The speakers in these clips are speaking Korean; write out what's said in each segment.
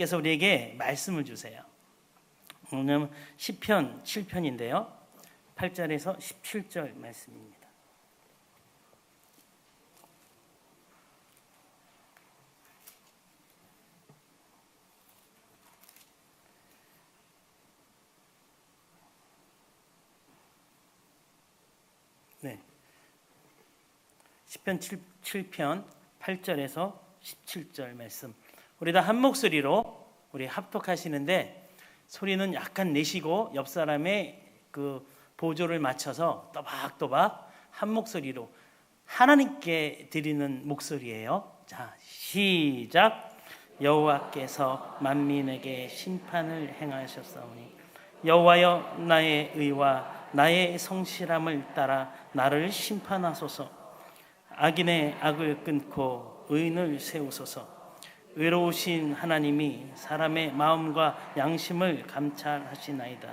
하나님께서 우리에게 말씀을 주세요. 오늘 시편 7편인데요. 8절에서 17절 말씀입니다. 네. 시편 7편 8절에서 17절 말씀. 우리 다 한 목소리로 우리 합독하시는데 소리는 약간 내시고 옆 사람의 그 보조를 맞춰서 또박또박 한 목소리로 하나님께 드리는 목소리예요. 자, 시작. 여호와께서 만민에게 심판을 행하셨사오니 여호와여 나의 의와 나의 성실함을 따라 나를 심판하소서. 악인의 악을 끊고 의인을 세우소서. 의로우신 하나님이 사람의 마음과 양심을 감찰하시나이다.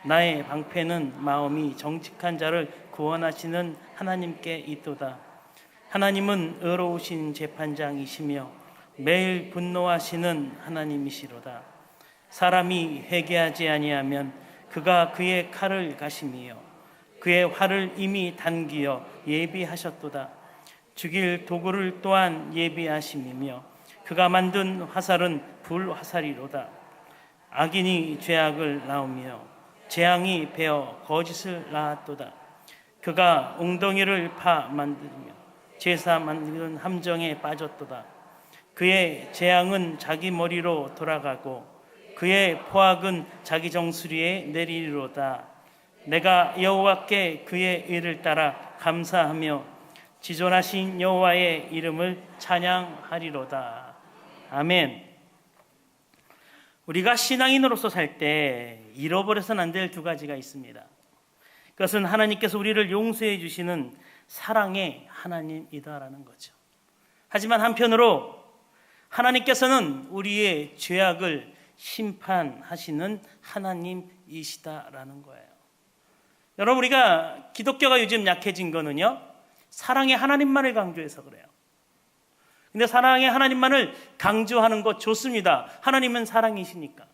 나의 방패는 마음이 정직한 자를 구원하시는 하나님께 있도다. 하나님은 의로우신 재판장이시며 매일 분노하시는 하나님이시로다. 사람이 회개하지 아니하면 그가 그의 칼을 가심이요 그의 활을 이미 단기어 예비하셨도다. 죽일 도구를 또한 예비하심이며 그가 만든 화살은 불화살이로다. 악인이 죄악을 낳으며 재앙이 베어 거짓을 낳았도다. 그가 웅덩이를 파 만들며 제사 만드는 함정에 빠졌도다. 그의 재앙은 자기 머리로 돌아가고 그의 포악은 자기 정수리에 내리리로다. 내가 여호와께 그의 의를 따라 감사하며 지존하신 여호와의 이름을 찬양하리로다. 아멘. 우리가 신앙인으로서 살 때 잃어버려서는 안 될 두 가지가 있습니다. 그것은 하나님께서 우리를 용서해 주시는 사랑의 하나님이다라는 거죠. 하지만 한편으로 하나님께서는 우리의 죄악을 심판하시는 하나님이시다라는 거예요. 여러분, 우리가 기독교가 요즘 약해진 거는요, 사랑의 하나님만을 강조해서 그래요. 근데 사랑의 하나님만을 강조하는 것 좋습니다. 하나님은 사랑이시니까.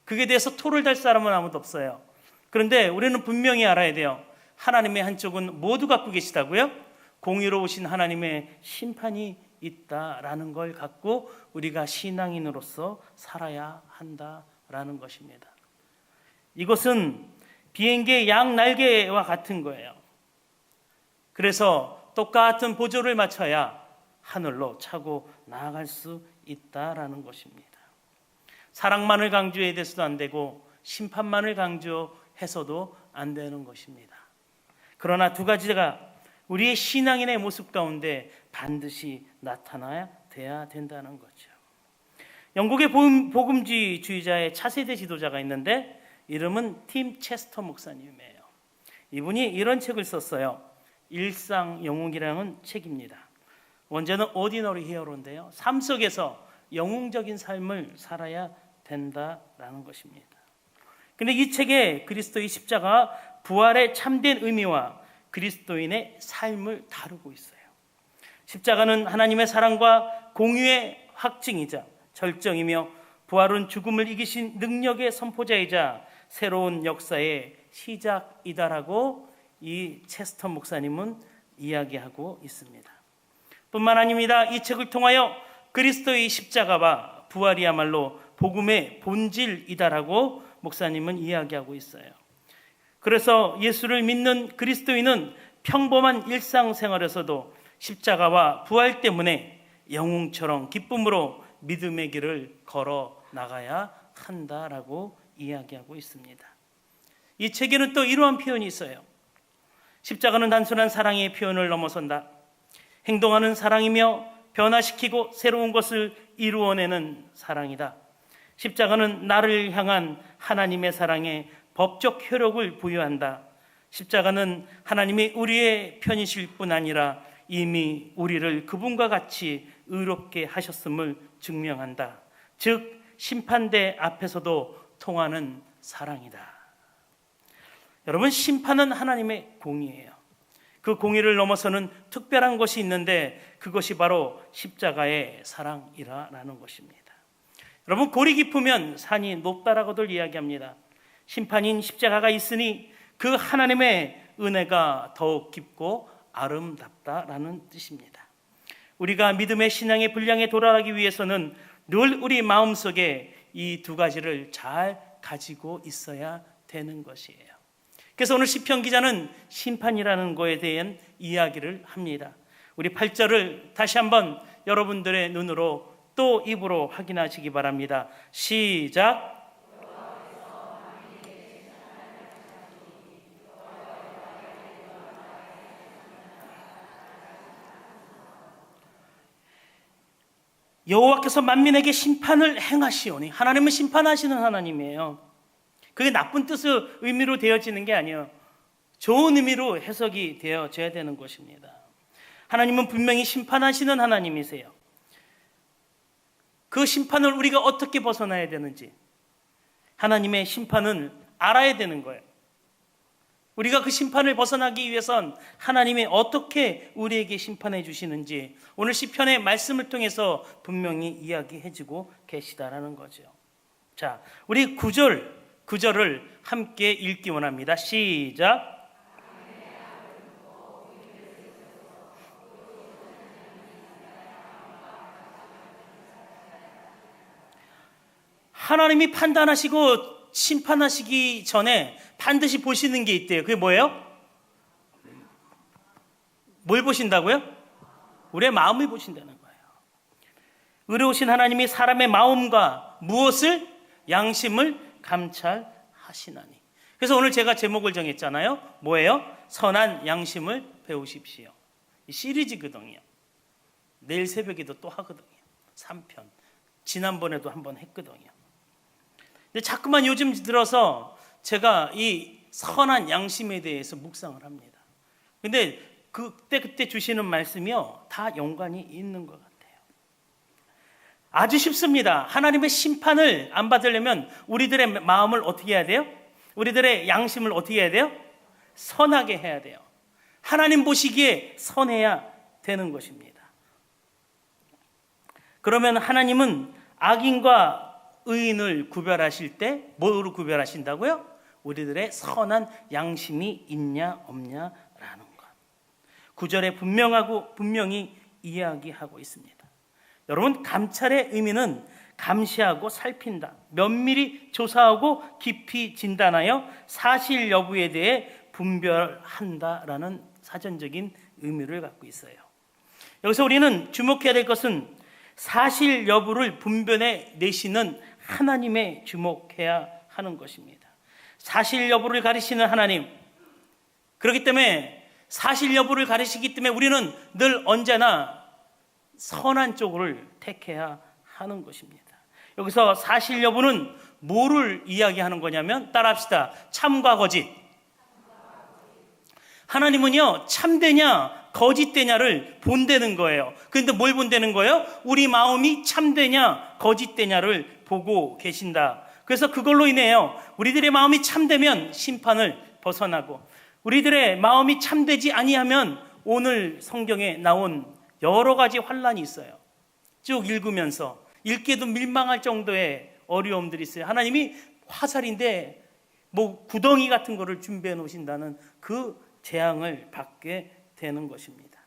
그게 대해서 토를 달 사람은 아무도 없어요. 그런데 우리는 분명히 알아야 돼요. 하나님의 한쪽은 모두 갖고 계시다고요? 공의로우신 하나님의 심판이 있다라는 걸 갖고 우리가 신앙인으로서 살아야 한다라는 것입니다. 이것은 비행기의 양날개와 같은 거예요. 그래서 똑같은 보조를 맞춰야 하늘로 차고 나아갈 수 있다라는 것입니다. 사랑만을 강조해야 돼서도 안 되고 심판만을 강조해서도 안 되는 것입니다. 그러나 두 가지가 우리의 신앙인의 모습 가운데 반드시 나타나야 돼야 된다는 거죠. 영국의 복음주의자의 차세대 지도자가 있는데 이름은 팀 체스터 목사님이에요. 이분이 이런 책을 썼어요. 일상 영웅이라는 책입니다. 원제는 오디너리 히어로인데요, 삶 속에서 영웅적인 삶을 살아야 된다라는 것입니다. 근데 이 책에 그리스도의 십자가 부활의 참된 의미와 그리스도인의 삶을 다루고 있어요. 십자가는 하나님의 사랑과 공유의 확증이자 절정이며 부활은 죽음을 이기신 능력의 선포자이자 새로운 역사의 시작이다라고 이 체스터 목사님은 이야기하고 있습니다. 뿐만 아닙니다. 이 책을 통하여 그리스도의 십자가와 부활이야말로 복음의 본질이다라고 목사님은 이야기하고 있어요. 그래서 예수를 믿는 그리스도인은 평범한 일상생활에서도 십자가와 부활 때문에 영웅처럼 기쁨으로 믿음의 길을 걸어 나가야 한다라고 이야기하고 있습니다. 이 책에는 또 이러한 표현이 있어요. 십자가는 단순한 사랑의 표현을 넘어선다. 행동하는 사랑이며 변화시키고 새로운 것을 이루어내는 사랑이다. 십자가는 나를 향한 하나님의 사랑에 법적 효력을 부여한다. 십자가는 하나님이 우리의 편이실 뿐 아니라 이미 우리를 그분과 같이 의롭게 하셨음을 증명한다. 즉 심판대 앞에서도 통하는 사랑이다. 여러분, 심판은 하나님의 공의예요. 그 공의를 넘어서는 특별한 것이 있는데 그것이 바로 십자가의 사랑이라는 것입니다. 여러분, 골이 깊으면 산이 높다라고들 이야기합니다. 심판인 십자가가 있으니 그 하나님의 은혜가 더욱 깊고 아름답다라는 뜻입니다. 우리가 믿음의 신앙의 분량에 도달하기 위해서는 늘 우리 마음속에 이 두 가지를 잘 가지고 있어야 되는 것이에요. 그래서 오늘 시편 기자는 심판이라는 것에 대한 이야기를 합니다. 우리 8절을 다시 한번 여러분들의 눈으로 또 입으로 확인하시기 바랍니다. 시작. 여호와께서 만민에게 심판을 행하시오니, 하나님은 심판하시는 하나님이에요. 그게 나쁜 뜻의 의미로 되어지는 게 아니에요. 좋은 의미로 해석이 되어져야 되는 것입니다. 하나님은 분명히 심판하시는 하나님이세요. 그 심판을 우리가 어떻게 벗어나야 되는지, 하나님의 심판은 알아야 되는 거예요. 우리가 그 심판을 벗어나기 위해선 하나님이 어떻게 우리에게 심판해 주시는지 오늘 시편의 말씀을 통해서 분명히 이야기해 주고 계시다라는 거죠. 자, 우리 9절을 함께 읽기 원합니다. 시작. 하나님이 판단하시고 심판하시기 전에 반드시 보시는 게 있대요. 그게 뭐예요? 뭘 보신다고요? 우리의 마음을 보신다는 거예요. 의로우신 하나님이 사람의 마음과 무엇을? 양심을 감찰하시나니. 그래서 오늘 제가 제목을 정했잖아요. 뭐예요? 선한 양심을 배우십시오. 이 시리즈거든요. 내일 새벽에도 또 하거든요. 3편. 지난번에도 한번 했거든요. 근데 자꾸만 요즘 들어서 제가 이 선한 양심에 대해서 묵상을 합니다. 근데 그때 주시는 말씀이요, 다 연관이 있는 것 같아요. 아주 쉽습니다. 하나님의 심판을 안 받으려면 우리들의 마음을 어떻게 해야 돼요? 우리들의 양심을 어떻게 해야 돼요? 선하게 해야 돼요. 하나님 보시기에 선해야 되는 것입니다. 그러면 하나님은 악인과 의인을 구별하실 때 뭐로 구별하신다고요? 우리들의 선한 양심이 있냐 없냐라는 것. 9절에 분명히 이야기하고 있습니다. 여러분, 감찰의 의미는 감시하고 살핀다, 면밀히 조사하고 깊이 진단하여 사실 여부에 대해 분별한다라는 사전적인 의미를 갖고 있어요. 여기서 우리는 주목해야 될 것은 사실 여부를 분별해 내시는 하나님에 주목해야 하는 것입니다. 사실 여부를 가리시는 하나님, 그렇기 때문에 사실 여부를 가리시기 때문에 우리는 늘 언제나 선한 쪽을 택해야 하는 것입니다. 여기서 사실 여부는 뭐를 이야기하는 거냐면, 따라합시다. 참과 거짓. 하나님은요, 참되냐 거짓되냐를 본다는 거예요. 그런데 뭘 본다는 거예요? 우리 마음이 참되냐 거짓되냐를 보고 계신다. 그래서 그걸로 인해요, 우리들의 마음이 참되면 심판을 벗어나고, 우리들의 마음이 참되지 아니하면 오늘 성경에 나온 여러 가지 환란이 있어요. 쭉 읽으면서 읽기에도 밀망할 정도의 어려움들이 있어요. 하나님이 화살인데 뭐 구덩이 같은 거를 준비해 놓으신다는 그 재앙을 받게 되는 것입니다.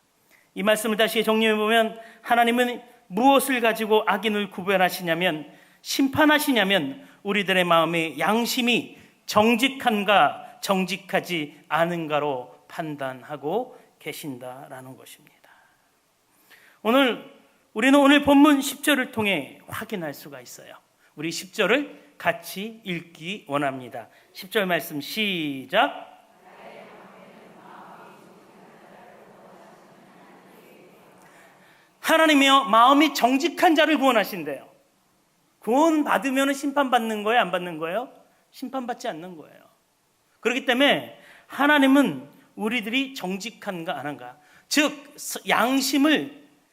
이 말씀을 다시 정리해 보면, 하나님은 무엇을 가지고 악인을 구별하시냐면, 심판하시냐면 우리들의 마음의 양심이 정직한가 정직하지 않은가로 판단하고 계신다라는 것입니다. 우리는 오늘 본문 10절을 통해 확인할 수가 있어요. 우리 10절을 같이 읽기 원합니다. 10절 말씀 시작. 하나님이요, 마음이 정직한 자를 구원하신대요. 구원 받으면 심판받는 거예요? 안 받는 거예요? 심판받지 않는 거예요. 그렇기 때문에 하나님은 우리들이 정직한가 안 한가, 즉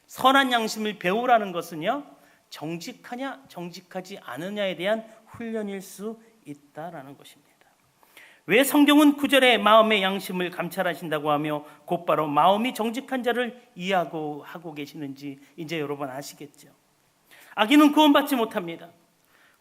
선한 양심을 배우라는 것은요, 정직하냐 정직하지 않으냐에 대한 훈련일 수 있다라는 것입니다. 왜 성경은 9절에 마음의 양심을 감찰하신다고 하며 곧바로 마음이 정직한 자를 이해하고 하고 계시는지 이제 여러분 아시겠죠? 악인은 구원받지 못합니다.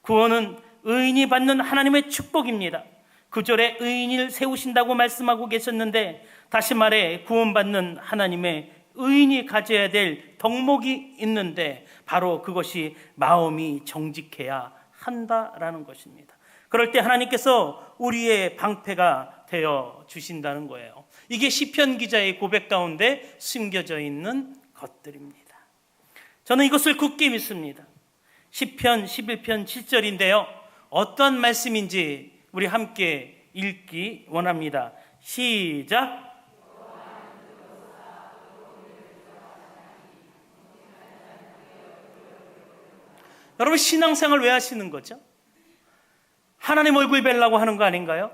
구원은 의인이 받는 하나님의 축복입니다. 9절에 의인을 세우신다고 말씀하고 계셨는데, 다시 말해 구원받는 하나님의 의인이 가져야 될 덕목이 있는데 바로 그것이 마음이 정직해야 한다라는 것입니다. 그럴 때 하나님께서 우리의 방패가 되어 주신다는 거예요. 이게 시편 기자의 고백 가운데 숨겨져 있는 것들입니다. 저는 이것을 굳게 믿습니다. 시편 11편 7절인데요. 어떤 말씀인지 우리 함께 읽기 원합니다. 시작. 여러분, 신앙생활 왜 하시는 거죠? 하나님 얼굴 뵈려고 하는 거 아닌가요?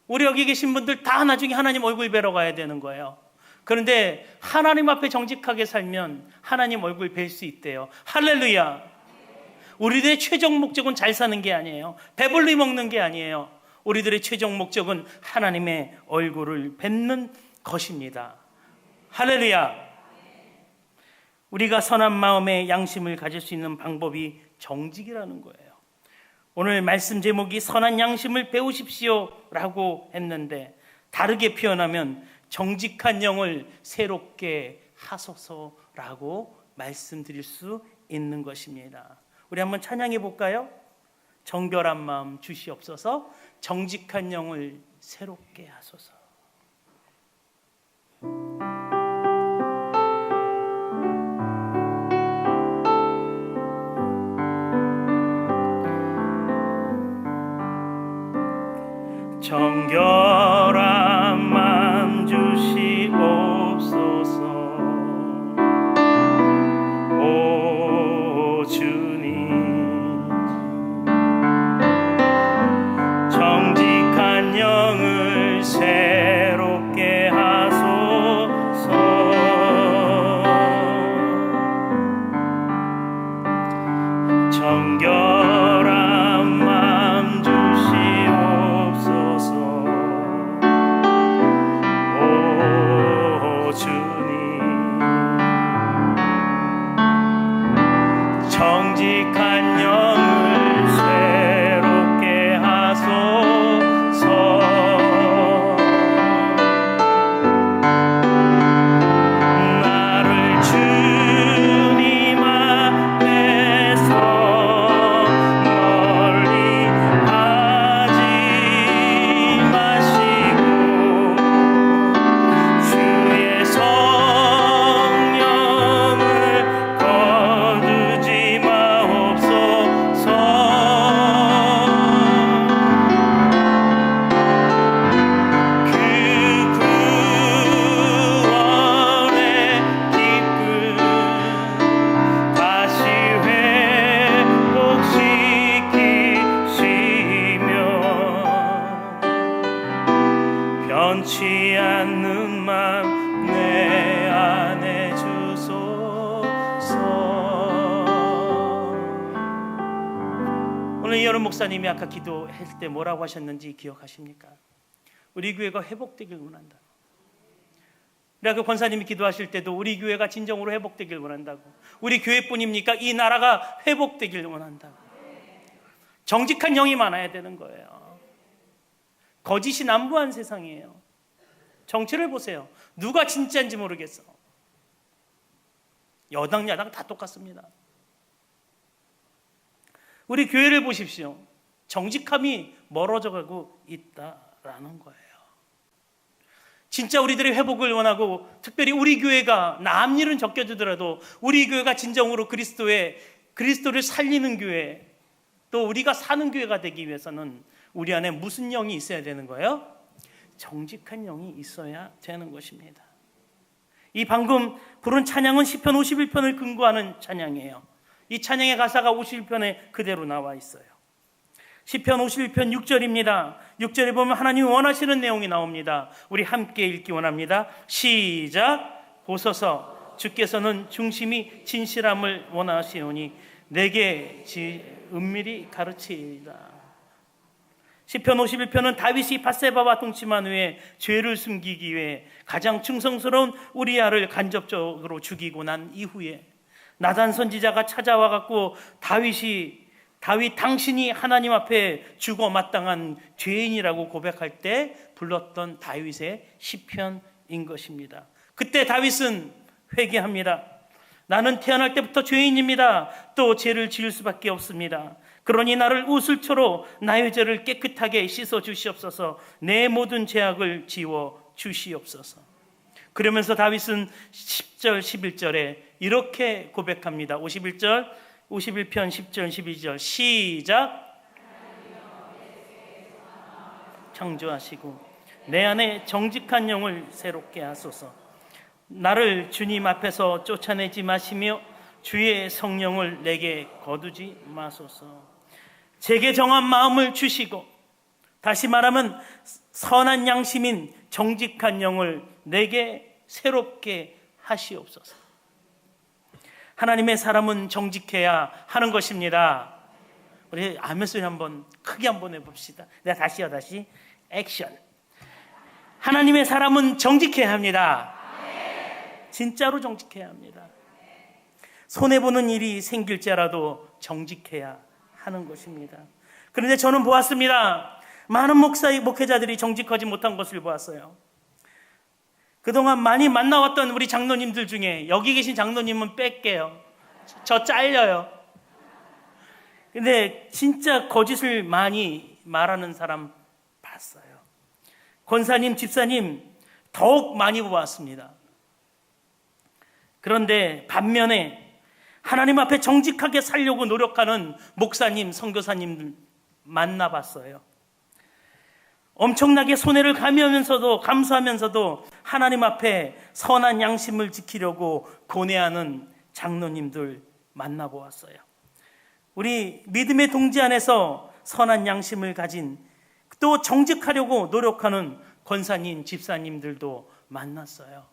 우리 여기 계신 분들 다 나중에 하나님 얼굴 뵈러 가야 되는 거예요. 그런데 하나님 앞에 정직하게 살면 하나님 얼굴 뵐 수 있대요. 할렐루야. 우리들의 최종 목적은 잘 사는 게 아니에요. 배불리 먹는 게 아니에요. 우리들의 최종 목적은 하나님의 얼굴을 뵙는 것입니다. 할렐루야. 우리가 선한 마음의 양심을 가질 수 있는 방법이 정직이라는 거예요. 오늘 말씀 제목이 선한 양심을 배우십시오 라고 했는데, 다르게 표현하면 정직한 영을 새롭게 하소서라고 말씀드릴 수 있는 것입니다. 우리 한번 찬양해 볼까요? 정결한 마음 주시옵소서, 정직한 영을 새롭게 하소서. 정결한 마음 주시옵소서. 오 주님, 정직한 영을 새롭게 하소서. 정결한 마음 주시옵소서. 오 주님, 정직한 영을 새롭게 하소서. 나를 주님 앞에서 멀리 하지 마시고 주의 성령을 거두지 마옵소서. 그 구원의 기쁨 다시 회복시키시며 변치 않는 맘 내 안에 주소서. 오늘 이여름 목사님이 아까 기도할 때 뭐라고 하셨는지 기억하십니까? 우리 교회가 회복되길 원한다. 우리 아까 권사님이 기도하실 때도 우리 교회가 진정으로 회복되길 원한다고. 우리 교회뿐입니까? 이 나라가 회복되길 원한다고. 정직한 영이 많아야 되는 거예요. 거짓이 난무한 세상이에요. 정치를 보세요. 누가 진짜인지 모르겠어. 여당 야당 다 똑같습니다. 우리 교회를 보십시오. 정직함이 멀어져 가고 있다라는 거예요. 진짜 우리들의 회복을 원하고, 특별히 우리 교회가 남 일은 적겨주더라도 우리 교회가 진정으로 그리스도를 살리는 교회, 또 우리가 사는 교회가 되기 위해서는 우리 안에 무슨 영이 있어야 되는 거예요? 정직한 영이 있어야 되는 것입니다. 이 방금 부른 찬양은 시편 51편을 근거하는 찬양이에요. 이 찬양의 가사가 51편에 그대로 나와 있어요. 시편 51편 6절입니다. 6절에 보면 하나님이 원하시는 내용이 나옵니다. 우리 함께 읽기 원합니다. 시작. 보소서, 주께서는 중심이 진실함을 원하시오니 내게 은밀히 가르치리라. 시편 51편은 다윗이 밧세바와 동침한 후에 죄를 숨기기 위해 가장 충성스러운 우리아를 간접적으로 죽이고 난 이후에 나단 선지자가 찾아와 갖고 다윗 당신이 하나님 앞에 죽어 마땅한 죄인이라고 고백할 때 불렀던 다윗의 시편인 것입니다. 그때 다윗은 회개합니다. 나는 태어날 때부터 죄인입니다. 또 죄를 지을 수밖에 없습니다. 그러니 나를 웃을초로 나의 죄를 깨끗하게 씻어 주시옵소서. 내 모든 죄악을 지워 주시옵소서. 그러면서 다윗은 10절 11절에 이렇게 고백합니다. 51편 10절 12절 시작. 창조하시고 내 안에 정직한 영을 새롭게 하소서. 나를 주님 앞에서 쫓아내지 마시며 주의 성령을 내게 거두지 마소서. 제게 정한 마음을 주시고, 다시 말하면 선한 양심인 정직한 영을 내게 새롭게 하시옵소서. 하나님의 사람은 정직해야 하는 것입니다. 우리 아멘 소리 한번 크게 한번 해봅시다. 내가 다시 액션. 하나님의 사람은 정직해야 합니다. 진짜로 정직해야 합니다. 손해보는 일이 생길지라도 정직해야 하는 것입니다. 그런데 저는 보았습니다. 많은 목회자들이 정직하지 못한 것을 보았어요. 그동안 많이 만나왔던 우리 장로님들 중에, 여기 계신 장로님은 뺄게요. 저 잘려요. 근데 진짜 거짓을 많이 말하는 사람 봤어요. 권사님, 집사님 더욱 많이 보았습니다. 그런데 반면에 하나님 앞에 정직하게 살려고 노력하는 목사님, 선교사님들 만나봤어요. 엄청나게 손해를 감수하면서도 하나님 앞에 선한 양심을 지키려고 고뇌하는 장로님들 만나보았어요. 우리 믿음의 동지 안에서 선한 양심을 가진, 또 정직하려고 노력하는 권사님, 집사님들도 만났어요.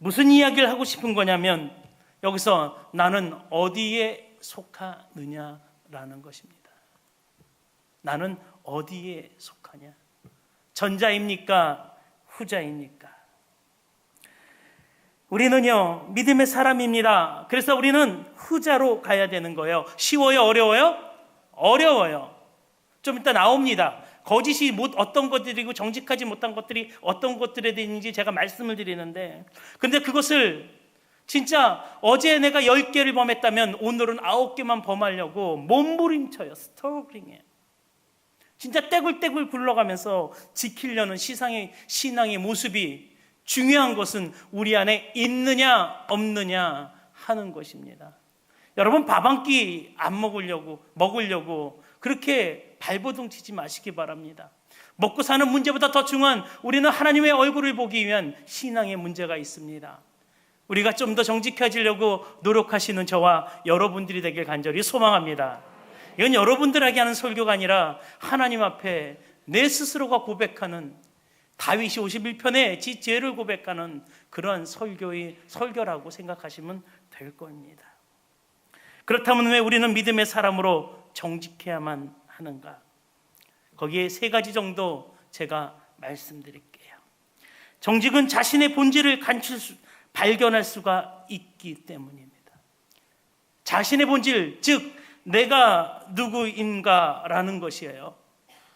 무슨 이야기를 하고 싶은 거냐면, 여기서 나는 어디에 속하느냐라는 것입니다. 나는 어디에 속하냐? 전자입니까? 후자입니까? 우리는요, 믿음의 사람입니다. 그래서 우리는 후자로 가야 되는 거예요. 쉬워요? 어려워요? 어려워요. 좀 이따 나옵니다. 거짓이 어떤 것들이고 정직하지 못한 것들이 어떤 것들에 대해서인지 제가 말씀을 드리는데, 근데 그것을 진짜 어제 내가 10개를 범했다면 오늘은 9개만 범하려고 몸부림쳐요. 스토킹해요. 진짜 떼굴떼굴 굴러가면서 지키려는 신앙의 모습이, 중요한 것은 우리 안에 있느냐 없느냐 하는 것입니다. 여러분, 밥 한 끼 안 먹으려고 그렇게 발버둥 치지 마시기 바랍니다. 먹고 사는 문제보다 더 중요한, 우리는 하나님의 얼굴을 보기 위한 신앙의 문제가 있습니다. 우리가 좀 더 정직해지려고 노력하시는 저와 여러분들이 되길 간절히 소망합니다. 이건 여러분들에게 하는 설교가 아니라 하나님 앞에 내 스스로가 고백하는, 다윗이 51편에 지 죄를 고백하는 그러한 설교라고 생각하시면 될 겁니다. 그렇다면 왜 우리는 믿음의 사람으로 정직해야만 하는가? 거기에 3가지 정도 제가 말씀드릴게요. 정직은 자신의 본질을 발견할 수가 있기 때문입니다. 자신의 본질, 즉 내가 누구인가라는 것이에요.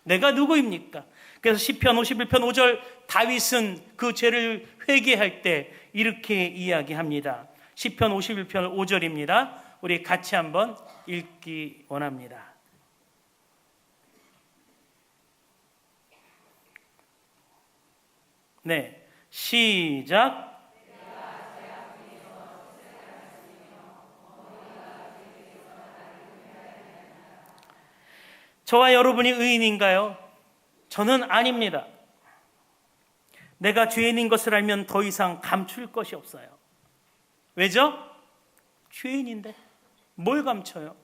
내가 누구입니까? 그래서 시편 51편 5절 다윗은 그 죄를 회개할 때 이렇게 이야기합니다. 시편 51편 5절입니다. 우리 같이 한번 읽기 원합니다. 네, 시작. 저와 여러분이 의인인가요? 저는 아닙니다. 내가 죄인인 것을 알면 더 이상 감출 것이 없어요. 왜죠? 죄인인데 뭘 감춰요?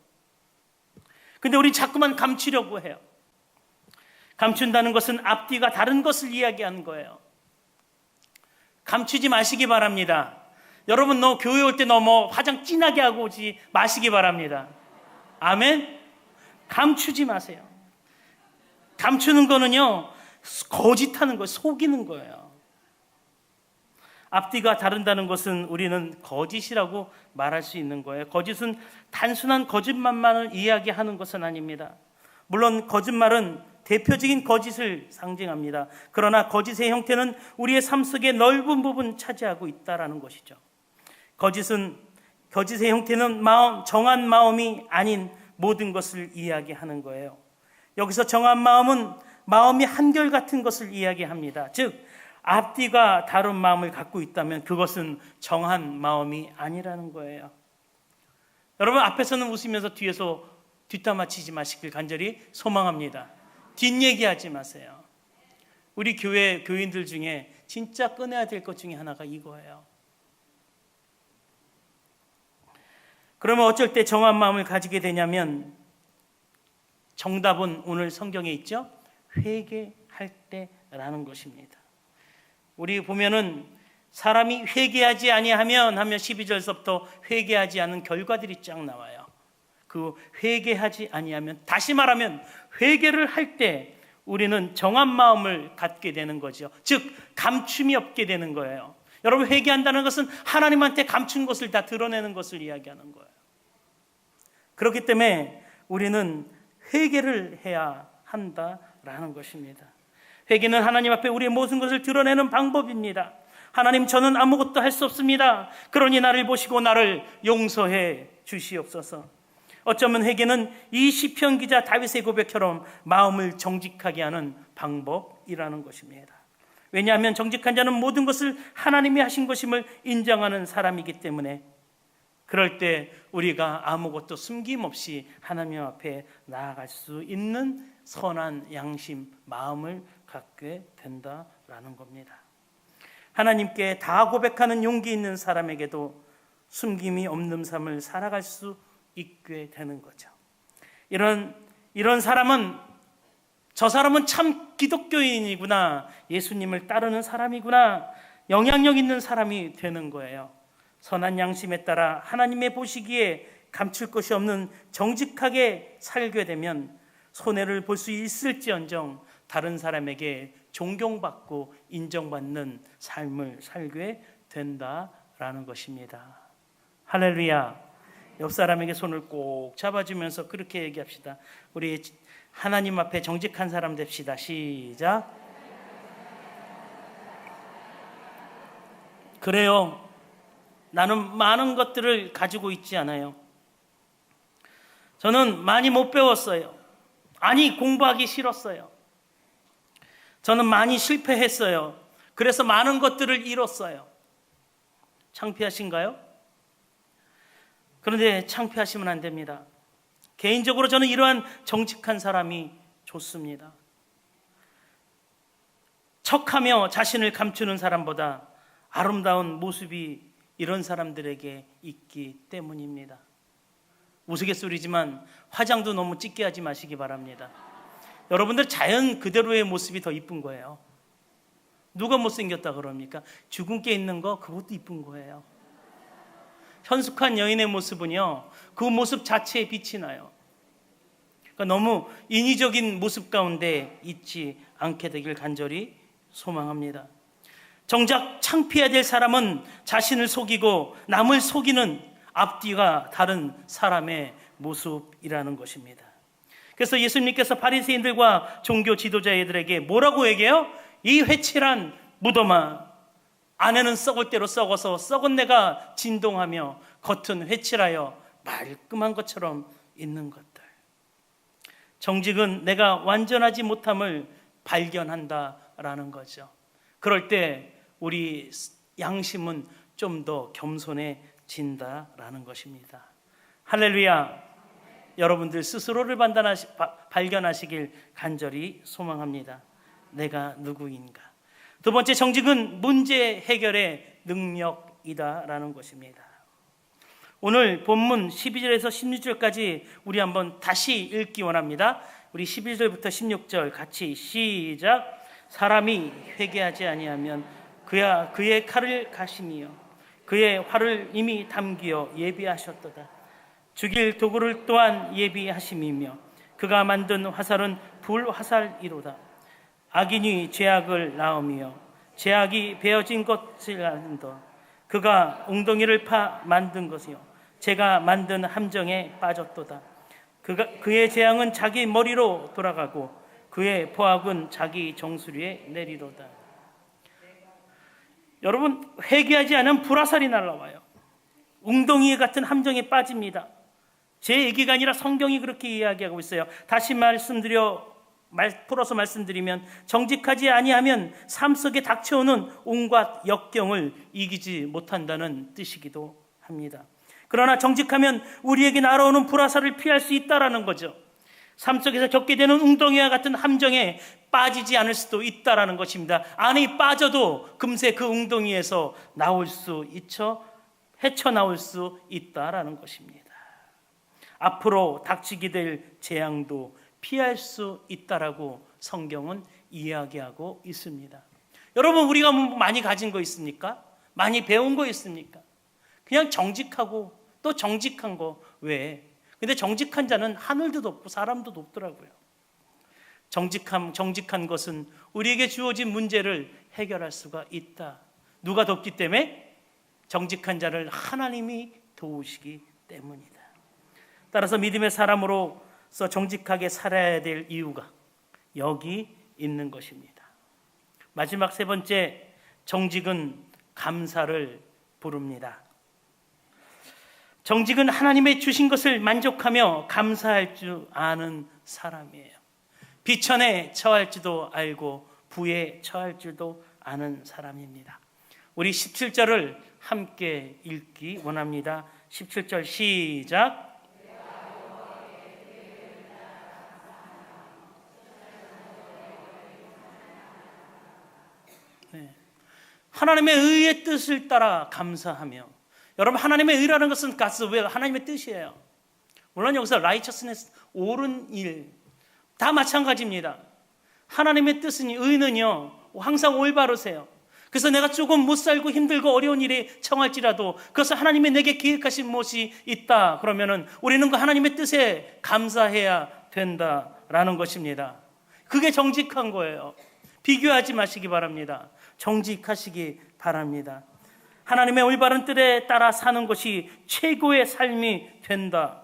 근데 우리 자꾸만 감추려고 해요. 감춘다는 것은 앞뒤가 다른 것을 이야기하는 거예요. 감추지 마시기 바랍니다. 여러분, 교회 올 때 화장 진하게 하고 오지 마시기 바랍니다. 아멘? 감추지 마세요. 감추는 거는요, 거짓하는 거예요. 속이는 거예요. 앞뒤가 다른다는 것은 우리는 거짓이라고 말할 수 있는 거예요. 거짓은 단순한 거짓말만을 이야기하는 것은 아닙니다. 물론 거짓말은 대표적인 거짓을 상징합니다. 그러나 거짓의 형태는 우리의 삶 속에 넓은 부분 차지하고 있다는 것이죠. 거짓의 형태는 정한 마음이 아닌 모든 것을 이야기하는 거예요. 여기서 정한 마음은 마음이 한결같은 것을 이야기합니다. 즉 앞뒤가 다른 마음을 갖고 있다면 그것은 정한 마음이 아니라는 거예요. 여러분, 앞에서는 웃으면서 뒤에서 뒷담화 치지 마시길 간절히 소망합니다. 뒷얘기하지 마세요. 우리 교회 교인들 중에 진짜 꺼내야 될 것 중에 하나가 이거예요. 그러면 어쩔 때 정한 마음을 가지게 되냐면 정답은 오늘 성경에 있죠. 회개할 때라는 것입니다. 우리 보면은 사람이 회개하지 아니하면 하면 12절서부터 회개하지 않은 결과들이 쫙 나와요. 그 회개하지 아니하면, 다시 말하면 회개를 할 때 우리는 정한 마음을 갖게 되는 거죠. 즉 감춤이 없게 되는 거예요. 여러분, 회개한다는 것은 하나님한테 감춘 것을 다 드러내는 것을 이야기하는 거예요. 그렇기 때문에 우리는 회개를 해야 한다라는 것입니다. 회개는 하나님 앞에 우리의 모든 것을 드러내는 방법입니다. 하나님, 저는 아무것도 할 수 없습니다. 그러니 나를 보시고 나를 용서해 주시옵소서. 어쩌면 회개는 이 시편 기자 다윗의 고백처럼 마음을 정직하게 하는 방법이라는 것입니다. 왜냐하면 정직한 자는 모든 것을 하나님이 하신 것임을 인정하는 사람이기 때문에 그럴 때 우리가 아무것도 숨김없이 하나님 앞에 나아갈 수 있는 선한 양심, 마음을 갖게 된다라는 겁니다. 하나님께 다 고백하는 용기 있는 사람에게도 숨김이 없는 삶을 살아갈 수 있게 되는 거죠. 이런 사람은, 저 사람은 참 기독교인이구나, 예수님을 따르는 사람이구나, 영향력 있는 사람이 되는 거예요. 선한 양심에 따라 하나님의 보시기에 감출 것이 없는 정직하게 살게 되면 손해를 볼 수 있을지언정 다른 사람에게 존경받고 인정받는 삶을 살게 된다라는 것입니다. 할렐루야. 옆 사람에게 손을 꼭 잡아주면서 그렇게 얘기합시다. 우리 하나님 앞에 정직한 사람 됩시다. 시작. 그래요. 나는 많은 것들을 가지고 있지 않아요. 저는 많이 못 배웠어요. 아니, 공부하기 싫었어요. 저는 많이 실패했어요. 그래서 많은 것들을 잃었어요. 창피하신가요? 그런데 창피하시면 안 됩니다. 개인적으로 저는 이러한 정직한 사람이 좋습니다. 척하며 자신을 감추는 사람보다 아름다운 모습이 이런 사람들에게 있기 때문입니다. 우스갯소리지만 화장도 너무 짙게 하지 마시기 바랍니다. 여러분들 자연 그대로의 모습이 더 이쁜 거예요. 누가 못생겼다 그럽니까? 주근깨 있는 거, 그것도 이쁜 거예요. 현숙한 여인의 모습은요, 그 모습 자체에 빛이 나요. 그러니까 너무 인위적인 모습 가운데 있지 않게 되길 간절히 소망합니다. 정작 창피해야 될 사람은 자신을 속이고 남을 속이는 앞뒤가 다른 사람의 모습이라는 것입니다. 그래서 예수님께서 바리새인들과 종교 지도자들에게 뭐라고 얘기해요? 이 회칠한 무덤아, 안에는 썩을 대로 썩어서 썩은 내가 진동하며 겉은 회칠하여 말끔한 것처럼 있는 것들. 정직은 내가 완전하지 못함을 발견한다라는 거죠. 그럴 때 우리 양심은 좀 더 겸손해진다라는 것입니다. 할렐루야. 여러분들 스스로를 발견하시길 간절히 소망합니다. 내가 누구인가? 두 번째, 정직은 문제 해결의 능력이다라는 것입니다. 오늘 본문 12절에서 16절까지 우리 한번 다시 읽기 원합니다. 우리 11절부터 16절 같이 시작. 사람이 회개하지 아니하면 그야 그의 칼을 가시니요 그의 활을 이미 담기어 예비하셨도다. 죽일 도구를 또한 예비하심이며 그가 만든 화살은 불화살이로다. 악인이 죄악을 낳으며 죄악이 베어진 것을 안다. 그가 웅덩이를 파 만든 것이요 제가 만든 함정에 빠졌도다. 그의 재앙은 자기 머리로 돌아가고 그의 포악은 자기 정수리에 내리로다. 여러분, 회개하지 않으면 불화살이 날라와요. 웅덩이 같은 함정에 빠집니다. 제 얘기가 아니라 성경이 그렇게 이야기하고 있어요. 다시 풀어서 말씀드리면, 정직하지 아니하면 삶 속에 닥쳐오는 온갖 역경을 이기지 못한다는 뜻이기도 합니다. 그러나 정직하면 우리에게 날아오는 불화살을 피할 수 있다라는 거죠. 삶 속에서 겪게 되는 웅덩이와 같은 함정에 빠지지 않을 수도 있다라는 것입니다. 안에 빠져도 금세 그 웅덩이에서 나올 수 있죠. 헤쳐나올 수 있다라는 것입니다. 앞으로 닥치게 될 재앙도 피할 수 있다라고 성경은 이야기하고 있습니다. 여러분, 우리가 많이 가진 거 있습니까? 많이 배운 거 있습니까? 그냥 정직하고 또 정직한 거 왜? 근데 정직한 자는 하늘도 높고 사람도 높더라고요. 정직한 것은 우리에게 주어진 문제를 해결할 수가 있다. 누가 돕기 때문에? 정직한 자를 하나님이 도우시기 때문이다. 따라서 믿음의 사람으로서 정직하게 살아야 될 이유가 여기 있는 것입니다. 마지막 세 번째, 정직은 감사를 부릅니다. 정직은 하나님의 주신 것을 만족하며 감사할 줄 아는 사람이에요. 비천에 처할지도 알고 부에 처할 줄도 아는 사람입니다. 우리 17절을 함께 읽기 원합니다. 17절 시작. 네. 하나님의 의의 뜻을 따라 감사하며, 여러분, 하나님의 의라는 것은 왜 하나님의 뜻이에요. 물론 여기서 righteousness, 옳은 일, 다 마찬가지입니다. 하나님의 뜻은, 의는요 항상 올바르세요. 그래서 내가 조금 못 살고 힘들고 어려운 일에 처할지라도 그것은 하나님이 내게 계획하신 무엇이 있다 그러면은 우리는 그 하나님의 뜻에 감사해야 된다라는 것입니다. 그게 정직한 거예요. 비교하지 마시기 바랍니다. 정직하시기 바랍니다. 하나님의 올바른 뜻에 따라 사는 것이 최고의 삶이 된다.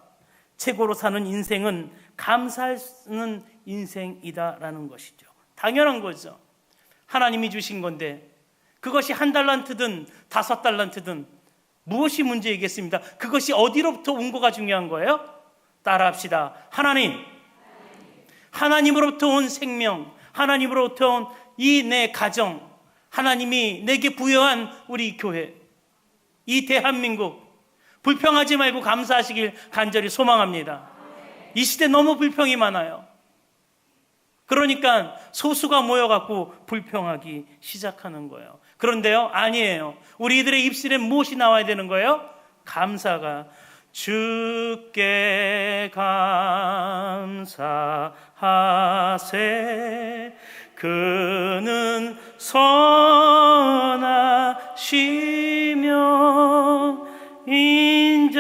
최고로 사는 인생은 감사하는 인생이다라는 것이죠. 당연한 거죠. 하나님이 주신 건데 그것이 1달란트든 5달란트든 무엇이 문제이겠습니다. 그것이 어디로부터 온 거가 중요한 거예요. 따라합시다. 하나님으로부터 온 생명, 하나님으로부터 온 이 내 가정, 하나님이 내게 부여한 우리 교회, 이 대한민국, 불평하지 말고 감사하시길 간절히 소망합니다. 이 시대 너무 불평이 많아요. 그러니까 소수가 모여갖고 불평하기 시작하는 거예요. 그런데요, 아니에요. 우리들의 입술에 무엇이 나와야 되는 거예요? 감사가. 주께 감사하세. 그는 선하시며 인자하심이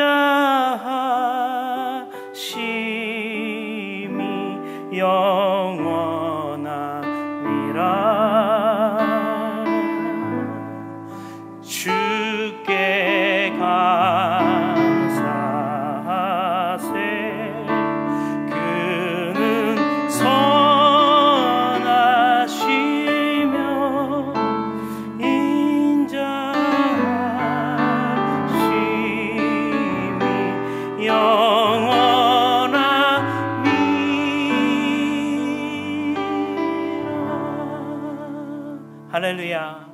영원하리라. 주께 감사하세. 그는 선하시며 인자하심이 영원하리라. 할렐루야.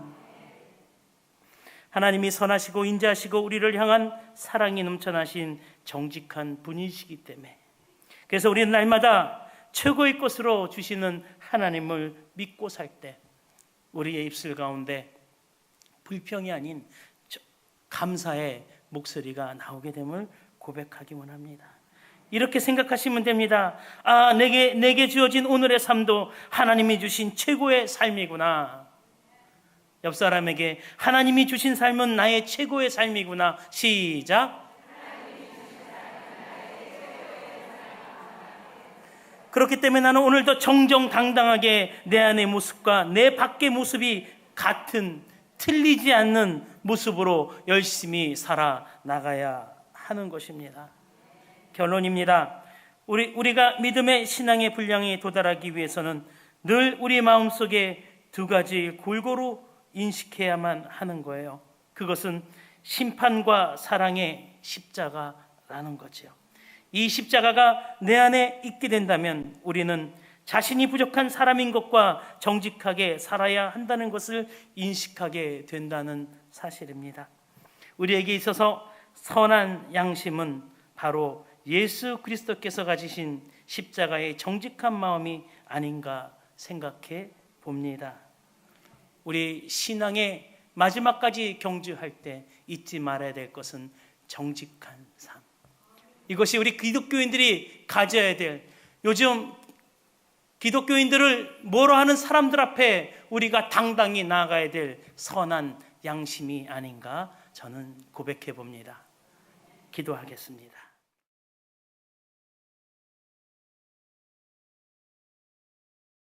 하나님이 선하시고 인자하시고 우리를 향한 사랑이 넘쳐나신 정직한 분이시기 때문에, 그래서 우리는 날마다 최고의 것으로 주시는 하나님을 믿고 살 때 우리의 입술 가운데 불평이 아닌 감사의 목소리가 나오게 됨을 고백하기 원합니다. 이렇게 생각하시면 됩니다. 아, 내게 주어진 오늘의 삶도 하나님이 주신 최고의 삶이구나. 옆 사람에게 하나님이 주신 삶은 나의 최고의 삶이구나. 시작. 그렇기 때문에 나는 오늘도 정정당당하게 내 안의 모습과 내 밖의 모습이 같은, 틀리지 않는 모습으로 열심히 살아나가야 하는 것입니다. 결론입니다. 우리가 믿음의 신앙의 분량에 도달하기 위해서는 늘 우리 마음속에 두 가지 골고루 인식해야만 하는 거예요. 그것은 심판과 사랑의 십자가라는 거죠. 이 십자가가 내 안에 있게 된다면 우리는 자신이 부족한 사람인 것과 정직하게 살아야 한다는 것을 인식하게 된다는 사실입니다. 우리에게 있어서 선한 양심은 바로 예수 그리스도께서 가지신 십자가의 정직한 마음이 아닌가 생각해 봅니다. 우리 신앙의 마지막까지 경주할 때 잊지 말아야 될 것은 정직한 삶. 이것이 우리 기독교인들이 가져야 될, 요즘 기독교인들을 뭐로 하는 사람들 앞에 우리가 당당히 나아가야 될 선한 양심이 아닌가 저는 고백해 봅니다. 기도하겠습니다.